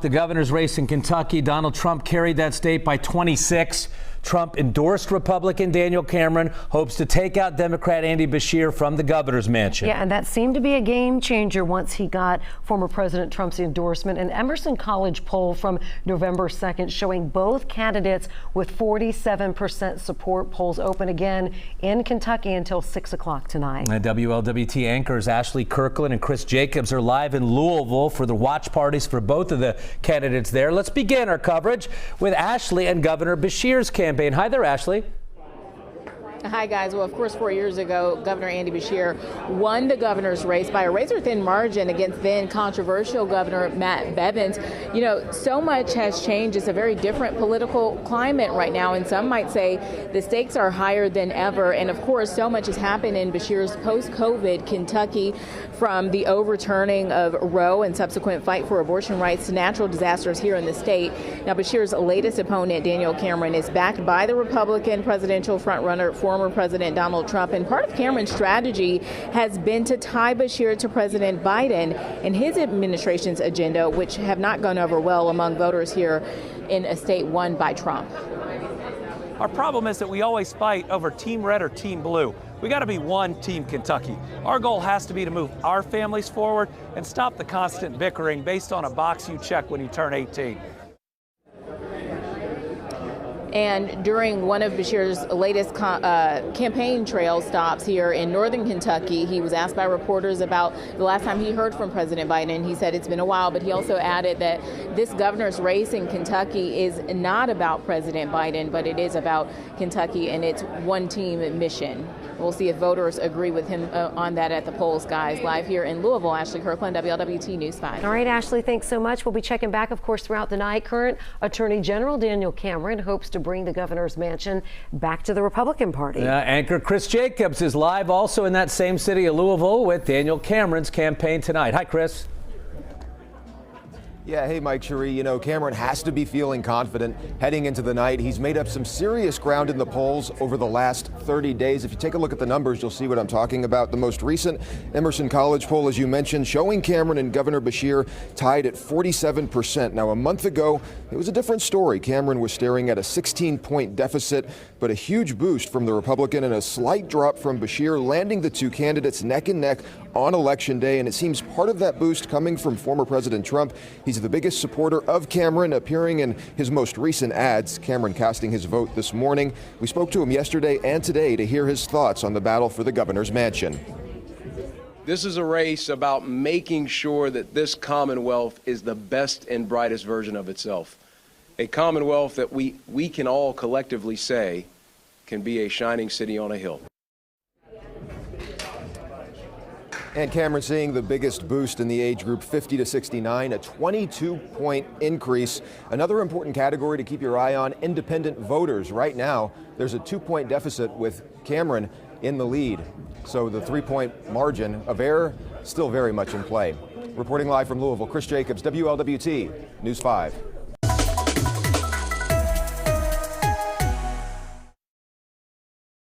the governor's race in Kentucky. Donald Trump carried that state by 26. Trump endorsed Republican Daniel Cameron, hopes to take out Democrat Andy Beshear from the governor's mansion. Yeah, and that seemed to be a game changer once he got former President Trump's endorsement. An Emerson College poll from November 2nd showing both candidates with 47% support. Polls open again in Kentucky until 6 o'clock tonight. WLWT anchors Ashley Kirkland and Chris Jacobs are live in Louisville for the watch parties for both of the candidates there. Let's begin our coverage with Ashley and Governor Beshear's campaign. Hi there, Ashley. Hi, guys. Well, of course, 4 years ago, Governor Andy Beshear won the governor's race by a razor-thin margin against then controversial Governor Matt Bevins. You know, so much has changed. It's a very different political climate right now, and some might say the stakes are higher than ever. And, of course, so much has happened in Beshear's post-COVID Kentucky, from the overturning of Roe and subsequent fight for abortion rights to natural disasters here in the state. Now, Beshear's latest opponent, Daniel Cameron, is backed by the Republican presidential frontrunner, former President Donald Trump. And part of Cameron's strategy has been to tie Beshear to President Biden and his administration's agenda, which have not gone over well among voters here in a state won by Trump. Our problem is that we always fight over Team Red or Team Blue. We got to be one Team Kentucky. Our goal has to be to move our families forward and stop the constant bickering based on a box you check when you turn 18. And during one of Beshear's latest campaign trail stops here in northern Kentucky, he was asked by reporters about the last time he heard from President Biden. He said it's been a while, but he also added that this governor's race in Kentucky is not about President Biden, but it is about Kentucky and its one-team mission. We'll see if voters agree with him on that at the polls, guys. Live here in Louisville, Ashley Kirkland, WLWT News 5. All right, Ashley, thanks so much. We'll be checking back, of course, throughout the night. Current Attorney General Daniel Cameron hopes to bring the governor's mansion back to the Republican Party. Anchor Chris Jacobs is live also in that same city of Louisville with Daniel Cameron's campaign tonight. Hi, Chris. Yeah, hey, Mike Cherie. You know, Cameron has to be feeling confident heading into the night. He's made up some serious ground in the polls over the last 30 days. If you take a look at the numbers, you'll see what I'm talking about. The most recent Emerson College poll, as you mentioned, showing Cameron and Governor Beshear tied at 47%. Now, a month ago, it was a different story. Cameron was staring at a 16-point deficit, but a huge boost from the Republican and a slight drop from Beshear, landing the two candidates neck and neck on Election Day. And it seems part of that boost coming from former President Trump. He's the biggest supporter of Cameron, appearing in his most recent ads. Cameron casting his vote this morning. We spoke to him yesterday and today to hear his thoughts on the battle for the governor's mansion. This is a race about making sure that this Commonwealth is the best and brightest version of itself. A Commonwealth that we can all collectively say can be a shining city on a hill. And Cameron seeing the biggest boost in the age group 50 to 69, a 22-point increase. Another important category to keep your eye on, independent voters. Right now, there's a 2-point deficit with Cameron in the lead. So the 3-point margin of error still very much in play. Reporting live from Louisville, Chris Jacobs, WLWT News 5.